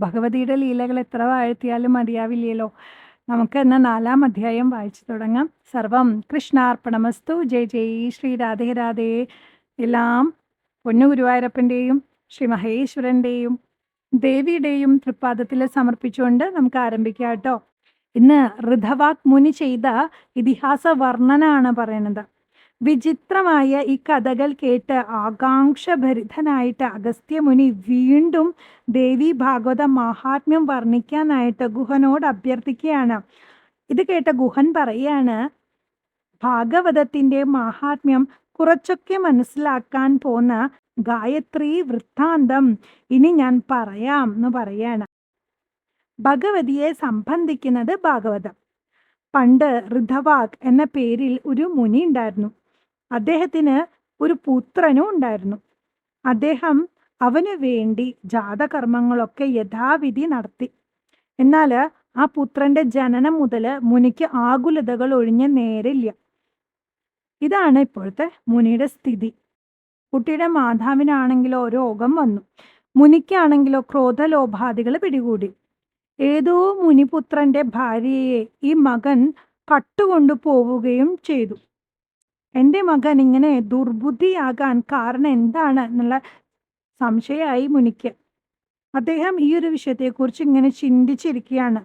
ഭഗവതിയുടെ ലീലകൾ എത്ര വാഴ്ത്തിയാലും മതിയാവില്ലല്ലോ. നമുക്ക് ഇന്ന് 4-ാം അധ്യായം വായിച്ചു തുടങ്ങാം. സർവം കൃഷ്ണാർപ്പണമസ്തു. ജയ് ജയ് ശ്രീ രാധേ രാധേ. എല്ലാം പൊന്നു ഗുരുവായൂരപ്പൻ്റെയും ശ്രീ മഹേശ്വരൻ്റെയും ദേവിയുടെയും തൃപ്പാദത്തിൽ സമർപ്പിച്ചുകൊണ്ട് നമുക്ക് ആരംഭിക്കാം കേട്ടോ. ഇന്ന് ഋതവാക് മുനി ചെയ്ത ഇതിഹാസ വർണ്ണനാണ് പറയുന്നത്. വിചിത്രമായ ഈ കഥകൾ കേട്ട് ആകാംക്ഷഭരിതനായിട്ട് അഗസ്ത്യമുനി വീണ്ടും ദേവി ഭാഗവത മഹാത്മ്യം വർണ്ണിക്കാനായിട്ട് ഗുഹനോട് അഭ്യർത്ഥിക്കുകയാണ്. ഇത് കേട്ട ഗുഹൻ പറയാണ്, ഭാഗവതത്തിന്റെ മഹാത്മ്യം കുറച്ചൊക്കെ മനസ്സിലാക്കാൻ പോന്ന ഗായത്രി വൃത്താന്തം ഇനി ഞാൻ പറയാം എന്ന് പറയാണ്. ഭഗവതിയെ സംബന്ധിക്കുന്നത് ഭാഗവതം. പണ്ട് ഋതവാക് എന്ന പേരിൽ ഒരു മുനി ഉണ്ടായിരുന്നു. അദ്ദേഹത്തിന് ഒരു പുത്രനും ഉണ്ടായിരുന്നു. അദ്ദേഹം അവന് വേണ്ടി ജാതകർമ്മങ്ങളൊക്കെ യഥാവിധി നടത്തി. എന്നാൽ ആ പുത്രന്റെ ജനനം മുതൽ മുനിക്ക് ആകുലതകൾ ഒഴിഞ്ഞ നേരില്ല. ഇതാണ് ഇപ്പോഴത്തെ മുനിയുടെ സ്ഥിതി. കുട്ടിയുടെ മാതാവിനാണെങ്കിലോ രോഗം വന്നു. മുനിക്കാണെങ്കിലോ ക്രോധലോഭാദികൾ പിടികൂടി. ഏതോ മുനിപുത്രന്റെ ഭാര്യയെ ഈ മകൻ കട്ടുകൊണ്ടു പോവുകയും ചെയ്തു. എൻ്റെ മകൻ ഇങ്ങനെ ദുർബുദ്ധിയാകാൻ കാരണം എന്താണ് എന്നുള്ള സംശയമായി മുനിക്ക്. അദ്ദേഹം ഈ ഒരു വിഷയത്തെക്കുറിച്ച് ഇങ്ങനെ ചിന്തിച്ചിരിക്കുകയാണ്.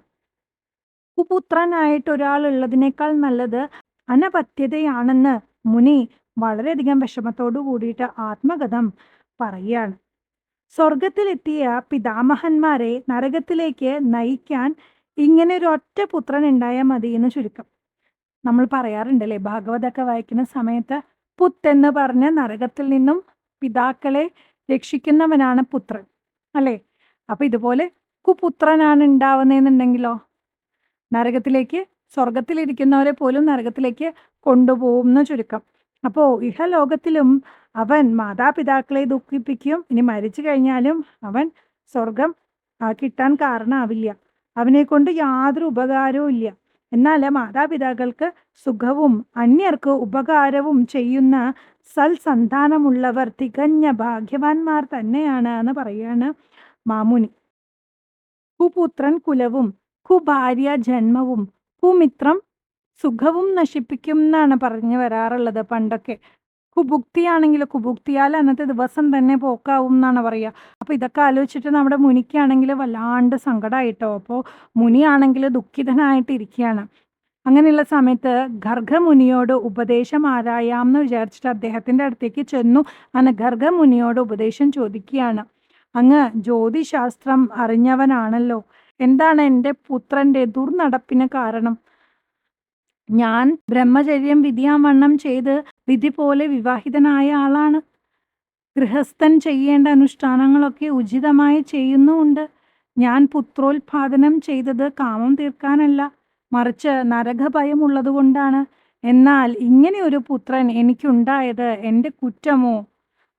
കുപുത്രനായിട്ട് ഒരാൾ ഉള്ളതിനേക്കാൾ നല്ലത് അനപത്യതയാണെന്ന് മുനി വളരെയധികം വിഷമത്തോടു കൂടിയിട്ട് ആത്മകഥം പറയുകയാണ്. സ്വർഗത്തിലെത്തിയ പിതാമഹന്മാരെ നരകത്തിലേക്ക് നയിക്കാൻ ഇങ്ങനെ ഒരു ഒറ്റ പുത്രൻ ഉണ്ടായാൽ മതി എന്ന് ചുരുക്കം. നമ്മൾ പറയാറുണ്ടല്ലേ, ഭാഗവതമൊക്കെ വായിക്കുന്ന സമയത്ത് പുത്ത് എന്ന് പറഞ്ഞ നരകത്തിൽ നിന്നും പിതാക്കളെ രക്ഷിക്കുന്നവനാണ് പുത്രൻ അല്ലേ. അപ്പൊ ഇതുപോലെ കുപുത്രനാണ് ഉണ്ടാവുന്നതെന്നുണ്ടെങ്കിലോ നരകത്തിലേക്ക്, സ്വർഗത്തിലിരിക്കുന്നവരെ പോലും നരകത്തിലേക്ക് കൊണ്ടുപോകും എന്ന് ചുരുക്കം. അപ്പോൾ ഇഹലോകത്തിലും അവൻ മാതാപിതാക്കളെ ദുഃഖിപ്പിക്കും. ഇനി മരിച്ചു കഴിഞ്ഞാലും അവൻ സ്വർഗം കിട്ടാൻ കാരണമാവില്ല. അവനെ കൊണ്ട് യാതൊരു ഉപകാരവും ഇല്ല. എന്നാൽ മാതാപിതാക്കൾക്ക് സുഖവും അന്യർക്ക് ഉപകാരവും ചെയ്യുന്ന സൽസന്താനമുള്ളവർ തികഞ്ഞ ഭാഗ്യവാന്മാർ തന്നെയാണ് എന്ന് പറയാണ് മാമുനി. കുപുത്രൻ കുലവും കുഭാര്യ ജന്മവും കുമിത്രം സുഖവും നശിപ്പിക്കും എന്നാണ് പറഞ്ഞു വരാറുള്ളത് പണ്ടൊക്കെ. കുഭുക്തിയാണെങ്കിൽ കുഭുക്തിയാൽ അന്നത്തെ ദിവസം തന്നെ പോക്കാവും എന്നാണ് പറയുക. അപ്പോൾ ഇതൊക്കെ ആലോചിച്ചിട്ട് നമ്മുടെ മുനിക്കാണെങ്കിൽ വല്ലാണ്ട് സങ്കടമായിട്ടോ. അപ്പോൾ മുനിയാണെങ്കിൽ ദുഃഖിതനായിട്ടിരിക്കുകയാണ്. അങ്ങനെയുള്ള സമയത്ത് ഗർഗമുനിയോട് ഉപദേശം ആരായാം എന്ന് വിചാരിച്ചിട്ട് അദ്ദേഹത്തിൻ്റെ അടുത്തേക്ക് ചെന്നു. അങ്ങനെ ഗർഗമുനിയോട് ഉപദേശം ചോദിക്കുകയാണ്. അങ്ങ് ജ്യോതിശാസ്ത്രം അറിഞ്ഞവനാണല്ലോ, എന്താണ് എൻ്റെ പുത്രൻ്റെ ദുർനടപ്പിന് കാരണം? ഞാൻ ബ്രഹ്മചര്യം വിധിയാവണ്ണം ചെയ്ത് വിധി പോലെ വിവാഹിതനായ ആളാണ്. ഗൃഹസ്ഥൻ ചെയ്യേണ്ട അനുഷ്ഠാനങ്ങളൊക്കെ ഉചിതമായി ചെയ്യുന്നുമുണ്ട്. ഞാൻ പുത്രോത്പാദനം ചെയ്തത് കാമം തീർക്കാനല്ല, മറിച്ച് നരകഭയം ഉള്ളതുകൊണ്ടാണ്. എന്നാൽ ഇങ്ങനെ ഒരു പുത്രൻ എനിക്കുണ്ടായത് എൻ്റെ കുറ്റമോ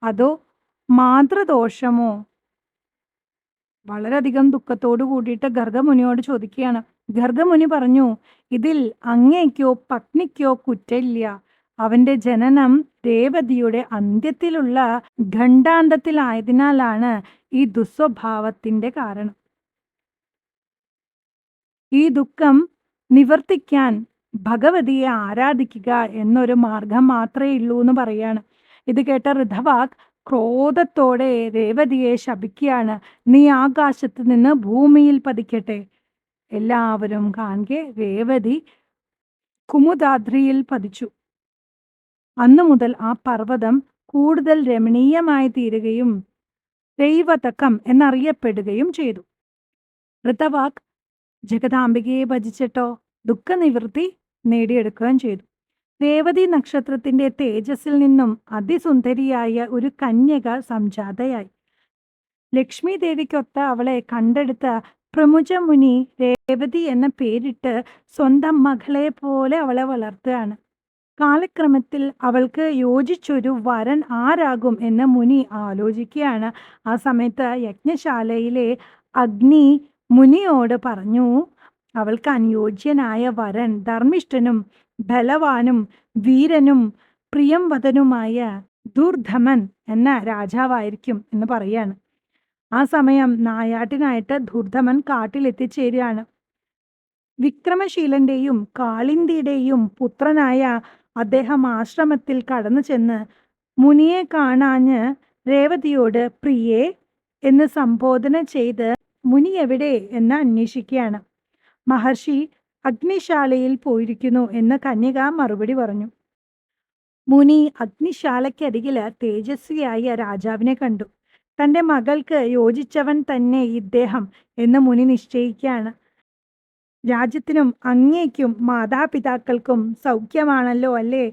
അതോ മാതൃദോഷമോ? വളരെയധികം ദുഃഖത്തോടു കൂടിയിട്ട് ഗർഗമുനിയോട് ചോദിക്കുകയാണ്. ഗർഗമുനി പറഞ്ഞു, ഇതിൽ അങ്ങേക്കോ പത്നിക്കോ കുറ്റമില്ല. അവന്റെ ജനനം രേവതിയുടെ അന്ത്യത്തിലുള്ള ഖണ്ഡാന്തത്തിലായതിനാലാണ് ഈ ദുസ്വഭാവത്തിന്റെ കാരണം. ഈ ദുഃഖം നിവർത്തിക്കാൻ ഭഗവതിയെ ആരാധിക്കുക എന്നൊരു മാർഗം മാത്രമേ ഉള്ളൂ എന്ന് പറയാണ്. ഇത് കേട്ട ഋതവാക് ക്രോധത്തോടെ രേവതിയെ ശപിക്കുകയാണ്. നീ ആകാശത്ത് നിന്ന് ഭൂമിയിൽ പതിക്കട്ടെ. എല്ലാവരും കാണെ രേവതി കുമുദാദ്രിയിൽ പതിച്ചു. അന്നു മുതൽ ആ പർവ്വതം കൂടുതൽ രമണീയമായി തീരുകയും ദൈവതകം എന്നറിയപ്പെടുകയും ചെയ്തു. ഋതവാക് ജഗദാംബികയെ ഭജിച്ചിട്ടോ ദുഃഖനിവൃത്തി നേടിയെടുക്കുകയും ചെയ്തു. രേവതി നക്ഷത്രത്തിന്റെ തേജസ്സിൽ നിന്നും അതിസുന്ദരിയായ ഒരു കന്യക സംജാതയായി. ലക്ഷ്മി ദേവിക്കൊത്ത അവളെ കണ്ടെടുത്ത പ്രമുജമുനി രേവതി എന്ന പേരിട്ട് സ്വന്തം മകളെ പോലെ അവളെ വളർത്തുകയാണ്. കാലക്രമത്തിൽ അവൾക്ക് യോജിച്ചൊരു വരൻ ആരാകും എന്ന് മുനി ആലോചിക്കുകയാണ്. ആ സമയത്ത് യജ്ഞശാലയിലെ അഗ്നി മുനിയോട് പറഞ്ഞു, അവൾക്ക് അനുയോജ്യനായ വരൻ ധർമ്മിഷ്ഠനും ബലവാനും വീരനും പ്രിയംവദനുമായ ദുർധമൻ എന്ന രാജാവായിരിക്കും എന്ന് പറയാണ്. ആ സമയം നായാട്ടിനായിട്ട് ധൂർധമൻ കാട്ടിലെത്തിച്ചേരുകയാണ്. വിക്രമശീലന്റെയും കാളിന്തിയുടെയും പുത്രനായ അദ്ദേഹം ആശ്രമത്തിൽ കടന്നു ചെന്ന് മുനിയെ കാണാഞ്ഞ് രേവതിയോട് പ്രിയേ എന്ന് സംബോധന ചെയ്ത് മുനി എവിടെ എന്ന് അന്വേഷിക്കുകയാണ്. മഹർഷി അഗ്നിശാലയിൽ പോയിരിക്കുന്നു എന്ന് കന്യക മറുപടി പറഞ്ഞു. മുനി അഗ്നിശാലയ്ക്കരികില് തേജസ്വിയായ രാജാവിനെ കണ്ടു. തന്റെ മകൾക്ക് യോജിച്ചവൻ തന്നെ ഇദ്ദേഹം എന്ന് മുനി നിശ്ചയിക്കുകയാണ്. രാജ്യത്തിനും അങ്ങേക്കും മാതാപിതാക്കൾക്കും സൗഖ്യമാണല്ലോ അല്ലേ?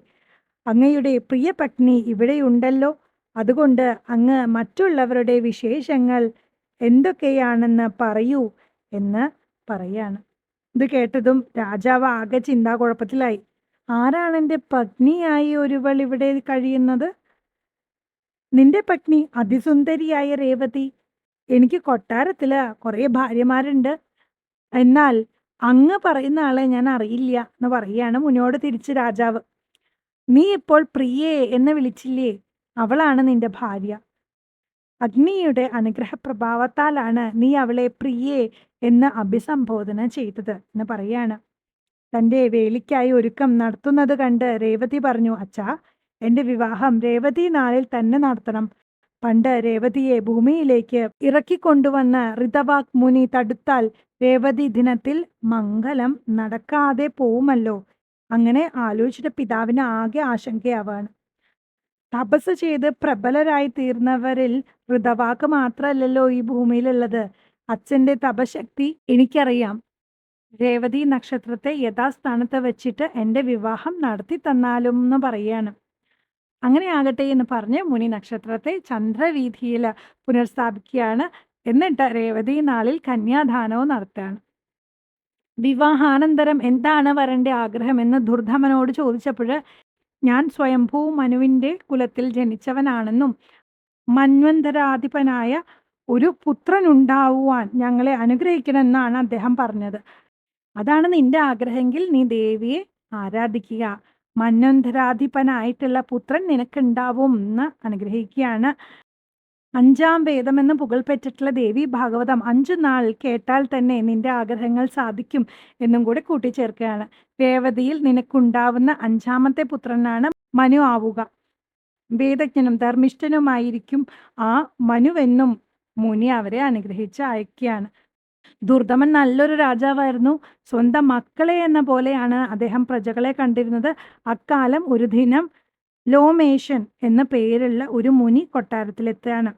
അങ്ങയുടെ പ്രിയ പത്നി ഇവിടെയുണ്ടല്ലോ. അതുകൊണ്ട് അങ്ങ് മറ്റുള്ളവരുടെ വിശേഷങ്ങൾ എന്തൊക്കെയാണെന്ന് പറയൂ എന്ന് പറയാണ്. ഇത് കേട്ടതും രാജാവ് ആകെ ചിന്താകുഴപ്പത്തിലായി. ആരാണ് എൻ്റെ പത്നിയായി ഒരുവൾ ഇവിടെ കഴിയുന്നത്? നിന്റെ പത്നി അതിസുന്ദരിയായ രേവതി. എനിക്ക് കൊട്ടാരത്തില് കുറെ ഭാര്യമാരുണ്ട്. എന്നാൽ അങ്ങ് പറയുന്ന ആളെ ഞാൻ അറിയില്ല എന്ന് പറയാണ് മുനിയോട് തിരിച്ച് രാജാവ്. നീ ഇപ്പോൾ പ്രിയേ എന്ന് വിളിച്ചില്ലേ, അവളാണ് നിന്റെ ഭാര്യ. അഗ്നിയുടെ അനുഗ്രഹപ്രഭാവത്താലാണ് നീ അവളെ പ്രിയേ എന്ന് അഭിസംബോധന ചെയ്തത് എന്ന് പറയാണ്. തന്റെ വേലിക്കായി ഒരുക്കം നടത്തുന്നത് കണ്ട് രേവതി പറഞ്ഞു, അച്ഛാ, എന്റെ വിവാഹം രേവതി നാളിൽ തന്നെ നടത്തണം. പണ്ട് രേവതിയെ ഭൂമിയിലേക്ക് ഇറക്കിക്കൊണ്ടുവന്ന ഋതവാക് മുനി തടുത്താൽ രേവതി ദിനത്തിൽ മംഗലം നടക്കാതെ പോവുമല്ലോ. അങ്ങനെ ആലോചിച്ചിട്ട് പിതാവിന് ആകെ ആശങ്കയാവാണ്. തപസ് ചെയ്ത് പ്രബലരായി തീർന്നവരിൽ ഋതവാക്ക് മാത്രമല്ലല്ലോ ഈ ഭൂമിയിലുള്ളത്. അച്ഛന്റെ തപശക്തി എനിക്കറിയാം. രേവതി നക്ഷത്രത്തെ യഥാസ്ഥാനത്ത് വെച്ചിട്ട് എൻ്റെ വിവാഹം നടത്തി തന്നാലും എന്ന് പറയാണ്. അങ്ങനെ ആകട്ടെ എന്ന് പറഞ്ഞ് മുനി നക്ഷത്രത്തെ ചന്ദ്രവീഥിയിൽ പുനഃസ്ഥാപിക്കുകയാണ്. എന്നിട്ട് രേവതി നാളിൽ കന്യാദാനവും നടത്തുകയാണ്. വിവാഹാനന്തരം എന്താണ് വരന്റെ ആഗ്രഹം എന്ന് ദുർധമനോട് ചോദിച്ചപ്പോൾ, ഞാൻ സ്വയംഭൂ മനുവിന്റെ കുലത്തിൽ ജനിച്ചവനാണെന്നും മന്വന്തരാധിപനായ ഒരു പുത്രനുണ്ടാവുവാൻ ഞങ്ങളെ അനുഗ്രഹിക്കണമെന്നാണ് അദ്ദേഹം പറഞ്ഞത്. അതാണ് നിന്റെ ആഗ്രഹമെങ്കിൽ നീ ദേവിയെ ആരാധിക്കുക. മന്വന്തരാധിപനായിട്ടുള്ള പുത്രൻ നിനക്കുണ്ടാവും എന്ന് അനുഗ്രഹിക്കുകയാണ്. 5-ാം വേദമെന്ന് പുകൾപ്പെട്ടിട്ടുള്ള ദേവി ഭാഗവതം 5 നാൾ കേട്ടാൽ തന്നെ നിന്റെ ആഗ്രഹങ്ങൾ സാധിക്കും എന്നും കൂടെ കൂട്ടിച്ചേർക്കുകയാണ്. രേവതിയിൽ നിനക്കുണ്ടാവുന്ന 5-ാമത്തെ പുത്രനാണ് മനു ആവുക. വേദജ്ഞനും ധർമ്മിഷ്ഠനുമായിരിക്കും ആ മനുവെന്നും മുനി അവരെ അനുഗ്രഹിച്ച് അയക്കുകയാണ്. ദുർദമൻ നല്ലൊരു രാജാവായിരുന്നു. സ്വന്തം മക്കളെ എന്ന പോലെയാണ് അദ്ദേഹം പ്രജകളെ കണ്ടിരുന്നത്. അക്കാലം ഒരു ദിനം ലോമേശൻ എന്ന പേരുള്ള ഒരു മുനി കൊട്ടാരത്തിലെത്തുകയാണ്.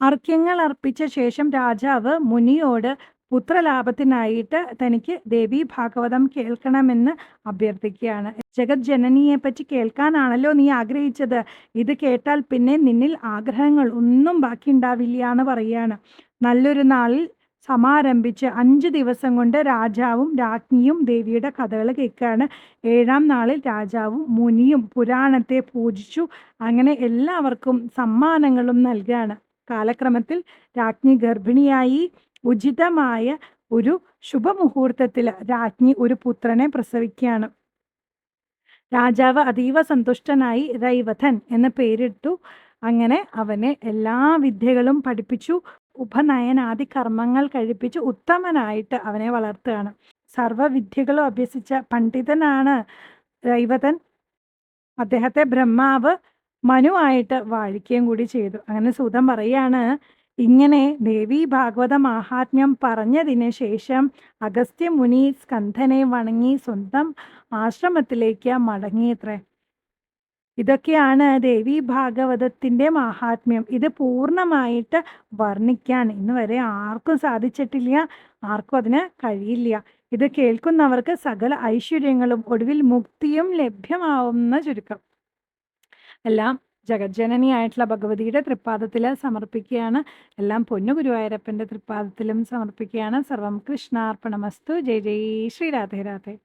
അർഘ്യങ്ങൾ അർപ്പിച്ച ശേഷം രാജാവ് മുനിയോട് പുത്രലാഭത്തിനായിട്ട് തനിക്ക് ദേവി ഭാഗവതം കേൾക്കണമെന്ന് അഭ്യർത്ഥിക്കുകയാണ്. ജഗത് ജനനിയെ പറ്റി കേൾക്കാനാണല്ലോ നീ ആഗ്രഹിച്ചത്. ഇത് കേട്ടാൽ പിന്നെ നിന്നിൽ ആഗ്രഹങ്ങൾ ഒന്നും ബാക്കിയുണ്ടാവില്ല എന്ന് പറയാണ്. നല്ലൊരു നാളിൽ സമാരംഭിച്ച് 5 ദിവസം കൊണ്ട് രാജാവും രാജ്ഞിയും ദേവിയുടെ കഥകൾ കേൾക്കുകയാണ്. 7-ാം നാളിൽ രാജാവും മുനിയും പുരാണത്തെ പൂജിച്ചു. അങ്ങനെ എല്ലാവർക്കും സമ്മാനങ്ങളും നൽകുകയാണ്. കാലക്രമത്തിൽ രാജ്ഞി ഗർഭിണിയായി. ഉചിതമായ ഒരു ശുഭമുഹൂർത്തത്തിൽ രാജ്ഞി ഒരു പുത്രനെ പ്രസവിക്കുകയാണ്. രാജാവ് അതീവ സന്തുഷ്ടനായി രൈവതൻ എന്ന പേരിട്ടു. അങ്ങനെ അവനെ എല്ലാ വിദ്യകളും പഠിപ്പിച്ചു. ഉപനയനാദി കർമ്മങ്ങൾ കഴിപ്പിച്ച് ഉത്തമനായിട്ട് അവനെ വളർത്തുകയാണ്. സർവവിദ്യകളും അഭ്യസിച്ച പണ്ഡിതനാണ് രൈവതൻ. അദ്ദേഹത്തെ ബ്രഹ്മാവ് മനുവായിട്ട് വാഴിക്കുകയും കൂടി ചെയ്തു. അങ്ങനെ സൂതൻ പറയാണ്, ഇങ്ങനെ ദേവി ഭാഗവത മാഹാത്മ്യം പറഞ്ഞതിന് ശേഷം അഗസ്ത്യ മുനി സ്കന്ധനെ വണങ്ങി സ്വന്തം ആശ്രമത്തിലേക്ക് മടങ്ങിയത്രേ. ഇതൊക്കെയാണ് ദേവി ഭാഗവതത്തിൻ്റെ മാഹാത്മ്യം. ഇത് പൂർണ്ണമായിട്ട് വർണ്ണിക്കാൻ ഇന്ന് വരെ ആർക്കും സാധിച്ചിട്ടില്ല, ആർക്കും അതിന് കഴിയില്ല. ഇത് കേൾക്കുന്നവർക്ക് സകല ഐശ്വര്യങ്ങളും ഒടുവിൽ മുക്തിയും ലഭ്യമാവുന്ന ചുരുക്കം. എല്ലാം ജഗജ്ജനനിയായിട്ടുള്ള ഭഗവതിയുടെ തൃപ്പാദത്തിൽ സമർപ്പിക്കുകയാണ്. എല്ലാം പൊന്നു ഗുരുവായൂരപ്പൻ്റെ തൃപ്പാദത്തിലും സമർപ്പിക്കുകയാണ്. സർവം കൃഷ്ണാർപ്പണമസ്തു. ജയ് ജയ് ശ്രീ രാധേ രാധേ.